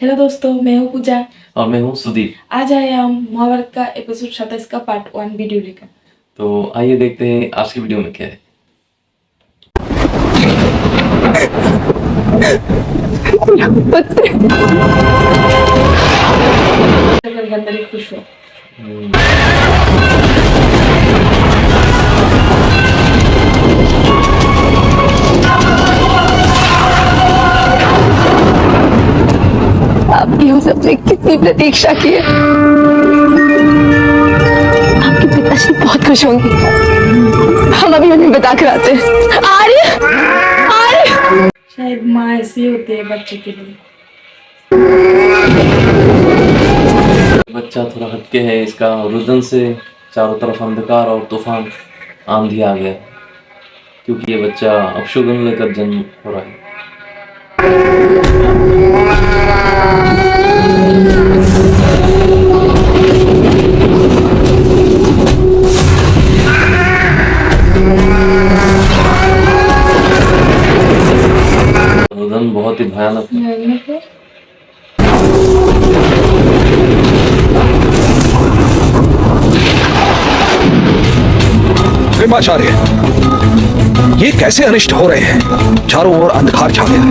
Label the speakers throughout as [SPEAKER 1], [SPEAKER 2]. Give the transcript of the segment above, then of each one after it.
[SPEAKER 1] Hello दोस्तों, मैं हूँ पूजा।
[SPEAKER 2] और मैं हूँ सुदीप।
[SPEAKER 1] आज आए हम महाभारत का एपिसोड 27 का पार्ट 1 वीडियो लेकर।
[SPEAKER 2] तो आइए देखते हैं आज की वीडियो में क्या है।
[SPEAKER 1] करके अंदर ही खुश हो।
[SPEAKER 3] आपकी हम सबने कितनी प्रतीक्षा की है। आपके पिताश्री बहुत खुश होंगे। हम अभी उन्हें बता कर आते हैं। आर्य, आर्य।
[SPEAKER 1] शायद माँ ऐसी होती है बच्चे के लिए।
[SPEAKER 2] बच्चा थोड़ा हटके है, इसका रुदन से चारों तरफ अंधकार और तूफान आंधी आ गया, क्योंकि ये बच्चा अपशगुन लेकर जन्म हो रहा है। रुदन बहुत ही भयानक है।
[SPEAKER 4] कृपाचार्य, ये कैसे अनिष्ट हो रहे हैं? चारों ओर अंधकार छा गया है।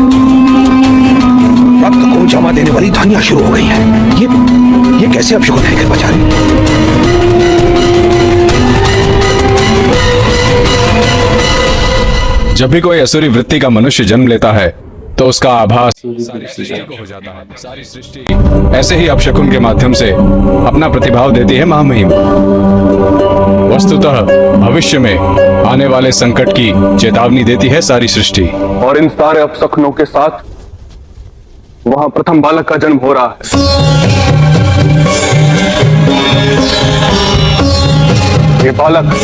[SPEAKER 4] रक्त को जमा देने वाली ध्वनियां शुरू हो गई हैं। ये कैसे अपशगुन है कृपाचार्य?
[SPEAKER 5] जब भी कोई असुरी वृत्ति का मनुष्य जन्म लेता है तो उसका आभास
[SPEAKER 2] सारी
[SPEAKER 5] सृष्टि को हो जाता है। सारी सृष्टि ऐसे ही अपशकुन के माध्यम से अपना प्रतिभाव देती है महामहिम। वस्तुतः भविष्य में आने वाले संकट की चेतावनी देती है सारी सृष्टि।
[SPEAKER 6] और इन सारे अपशकुनों के साथ वहां प्रथम बालक का जन्म हो रहा है। ये बालक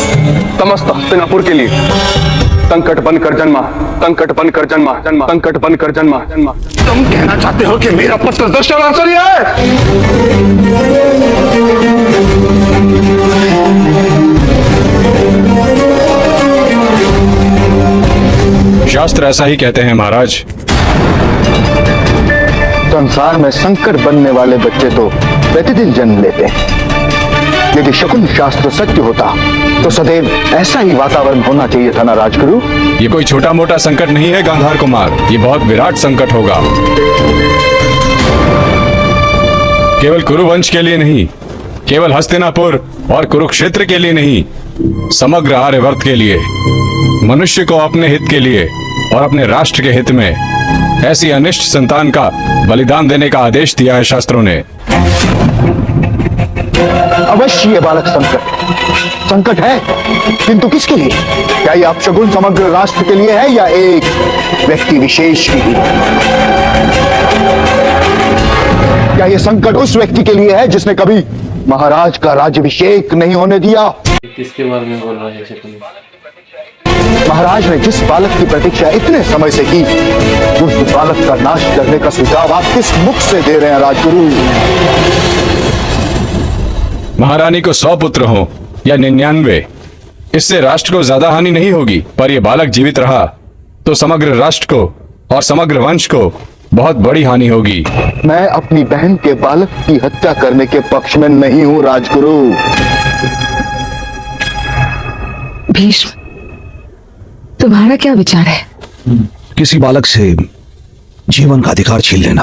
[SPEAKER 6] समस्त हस्तिनापुर के लिए संकट बनकर जन्मा, संकट बनकर जन्मा, संकट बनकर जन्मा।
[SPEAKER 4] तुम कहना चाहते हो कि मेरा पुत्र दुष्टासुरी है?
[SPEAKER 5] शास्त्र ऐसा ही कहते हैं महाराज।
[SPEAKER 7] संसार में संकट बनने वाले बच्चे तो प्रतिदिन जन्म लेते हैं। यदि शकुन शास्त्र सत्य होता तो सदैव ऐसा ही वातावरण होना चाहिए था ना राजगुरु।
[SPEAKER 5] ये कोई छोटा मोटा संकट नहीं है गांधार कुमार, ये बहुत विराट संकट होगा। केवल कुरुवंश के लिए नहीं, केवल हस्तिनापुर और कुरुक्षेत्र के लिए नहीं, समग्र आर्यवर्त के लिए, मनुष्य को अपने हित के लिए और अपने राष्ट्र के हित में ऐसी अनिष्ट संतान का बलिदान देने का आदेश दिया है शास्त्रों ने।
[SPEAKER 7] अवश्य ये बालक संकट है, किंतु किसके लिए? क्या ये अपशगुन समग्र राष्ट्र के लिए है या एक व्यक्ति विशेष के लिए? क्या ये संकट उस व्यक्ति के लिए है जिसने कभी महाराज का राज्याभिषेक नहीं होने दिया?
[SPEAKER 2] किसके बारे में बोल रहे हैं शकुन?
[SPEAKER 7] महाराज ने जिस बालक की प्रतीक्षा इतने समय से की, उस बालक का नाश करने का सुझाव आप किस मुख से दे रहे हैं राजगुरु?
[SPEAKER 5] महारानी को 100 पुत्र हो या 99, इससे राष्ट्र को ज्यादा हानि नहीं होगी, पर यह बालक जीवित रहा तो समग्र राष्ट्र को और समग्र वंश को बहुत बड़ी हानि होगी।
[SPEAKER 7] मैं अपनी बहन के बालक की हत्या करने के पक्ष में नहीं हूं राजगुरु।
[SPEAKER 3] भीष्म, तुम्हारा क्या विचार है?
[SPEAKER 4] किसी बालक से जीवन का अधिकार छीन लेना,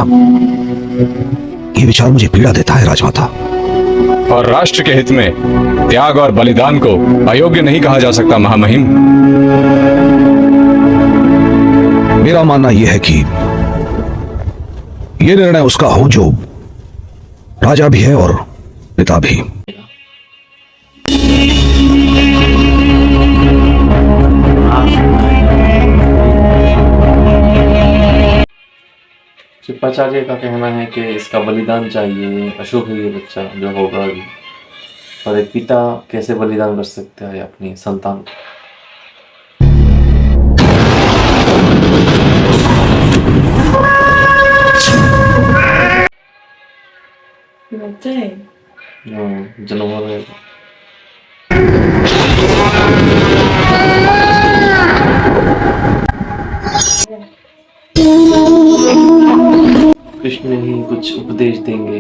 [SPEAKER 4] ये विचार मुझे पीड़ा देता है राजमाता।
[SPEAKER 5] और राष्ट्र के हित में त्याग और बलिदान को अयोग्य नहीं कहा जा सकता महामहिम।
[SPEAKER 4] मेरा मानना यह है कि यह निर्णय उसका हो जो राजा भी है और पिता भी।
[SPEAKER 2] कृपाचार्य का कहना है कि इसका बलिदान चाहिए, अशुभ है ये बच्चा जो होगा अभी। पर एक पिता कैसे बलिदान कर सकता है अपनी संतान को?
[SPEAKER 1] बच्चा है।
[SPEAKER 2] जन्म हो गया। कृष्ण ही कुछ उपदेश देंगे।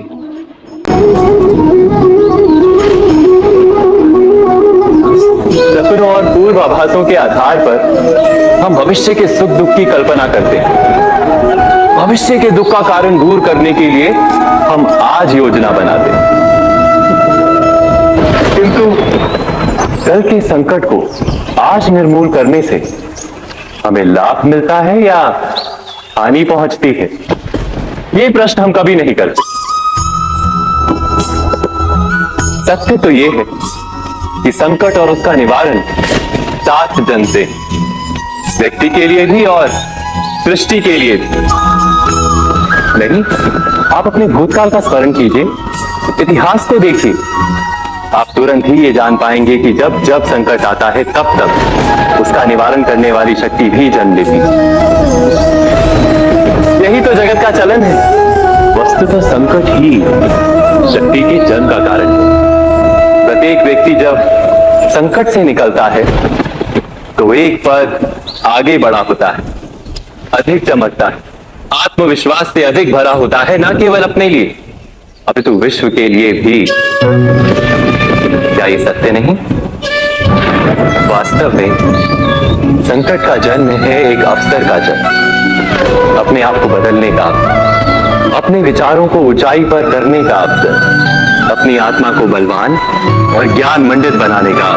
[SPEAKER 6] सपनों और पूर्वाभासों के आधार पर हम भविष्य के सुख दुख की कल्पना करते हैं। भविष्य के दुख का कारण दूर करने के लिए हम आज योजना बनाते हैं, किंतु कल के संकट को आज निर्मूल करने से हमें लाभ मिलता है या हानि पहुंचती है, ये प्रश्न हम कभी नहीं करते। सत्य तो ये है कि संकट और उसका निवारण सात जन से, व्यक्ति के लिए भी और सृष्टि के लिए भी। नहीं, आप अपने भूतकाल का स्मरण कीजिए, इतिहास को देखिए, आप तुरंत ही ये जान पाएंगे कि जब जब संकट आता है तब तब उसका निवारण करने वाली शक्ति भी जन्म लेती है। यही तो जगत का चलन है। वस्तुतः संकट ही शक्ति के जन्म का कारण है। प्रत्येक व्यक्ति जब संकट से निकलता है तो एक पद आगे बढ़ा होता है, अधिक चमकता है, आत्मविश्वास से अधिक भरा होता है, न केवल अपने लिए अपितु विश्व के लिए भी। क्या ये सत्य नहीं? वास्तव में संकट का जन्म है एक अवसर का जन्म, अपने आप को बदलने का, अपने विचारों को ऊंचाई पर करने का अवसर, अपनी आत्मा को बलवान और ज्ञान मंडित बनाने का।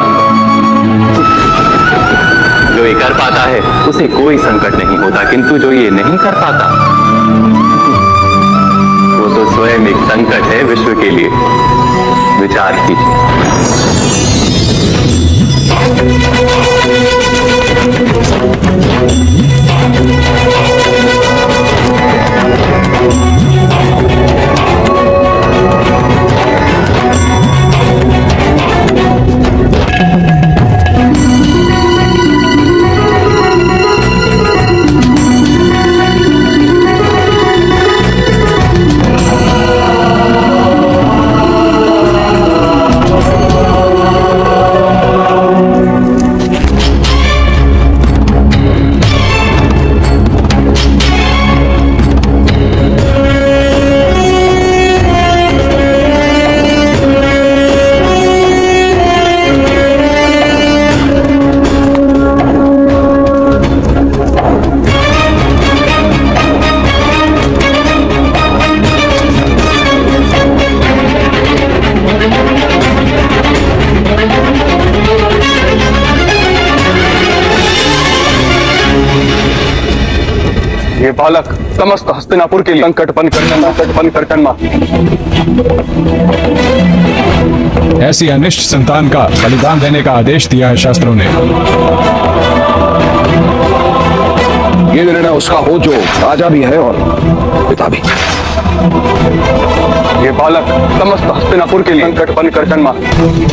[SPEAKER 6] जो ये कर पाता है उसे कोई संकट नहीं होता, किंतु जो ये नहीं कर पाता वो तो स्वयं एक संकट है विश्व के लिए। विचार कीजिए। ये बालक समस्त हस्तिनापुर के लिए संकट बनकर जन्मा।
[SPEAKER 5] ऐसी अनिष्ट संतान का बलिदान देने का आदेश दिया है शास्त्रों ने।
[SPEAKER 4] ये निर्णय उसका हो जो राजा भी है और पिता भी।
[SPEAKER 6] ये बालक समस्त हस्तिनापुर के लिए संकट बनकर जन्मा।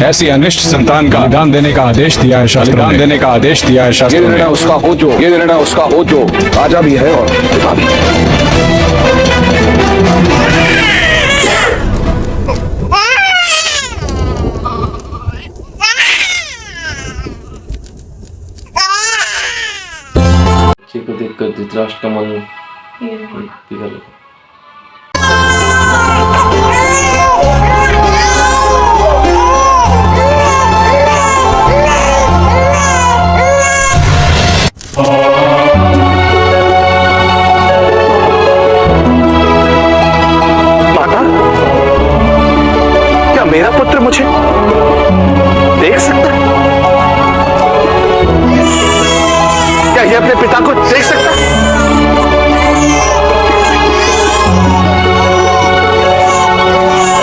[SPEAKER 5] ऐसी अनिष्ट संतान का बलिदान देने का आदेश दिया है शास्त्रों ने। देने का आदेश दिया है
[SPEAKER 4] ये
[SPEAKER 5] शास्त्रों
[SPEAKER 4] निर्णय
[SPEAKER 5] ने।
[SPEAKER 4] उसका हो जो राजा भी है और पिता भी।
[SPEAKER 2] बच्चे को देखकर धृतराष्ट्र का मन पिघल गया।
[SPEAKER 6] माता, क्या मेरा पुत्र मुझे देख सकता है? क्या ये अपने पिता को देख सकता है?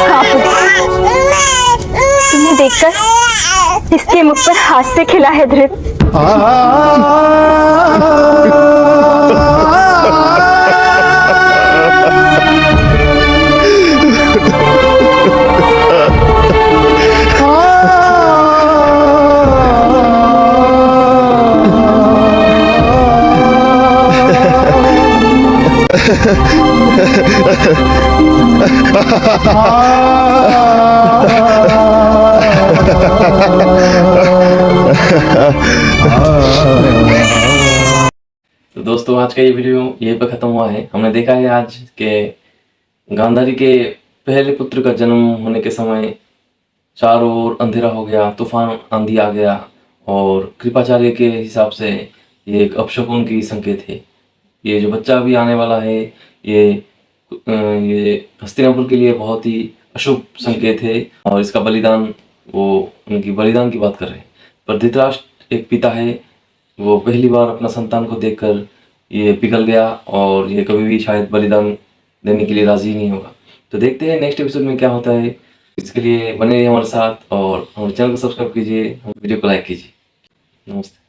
[SPEAKER 3] हाँ पुत्र, तुम्हें देखकर इसके मुख पर हास्य खिला है धृत।
[SPEAKER 2] तो दोस्तों आज का ये वीडियो यहीं पर ख़त्म हुआ है। हमने देखा है आज के गांधारी के पहले पुत्र का जन्म होने के समय चारों ओर अंधेरा हो गया, तूफान आंधी आ गया और कृपाचार्य के हिसाब से ये एक अपशकुन की संकेत है। ये जो बच्चा अभी आने वाला है ये हस्तिनापुर के लिए बहुत ही अशुभ संकेत है और इसका बलिदान, वो उनकी बलिदान की बात कर रहे हैं। पर धृतराष्ट्र एक पिता है, वो पहली बार अपना संतान को देखकर ये पिघल गया और ये कभी भी शायद बलिदान देने के लिए राजी नहीं होगा। तो देखते हैं नेक्स्ट एपिसोड में क्या होता है। इसके लिए बने रहिए हमारे साथ और हमारे चैनल को सब्सक्राइब कीजिए, वीडियो को लाइक कीजिए। नमस्ते।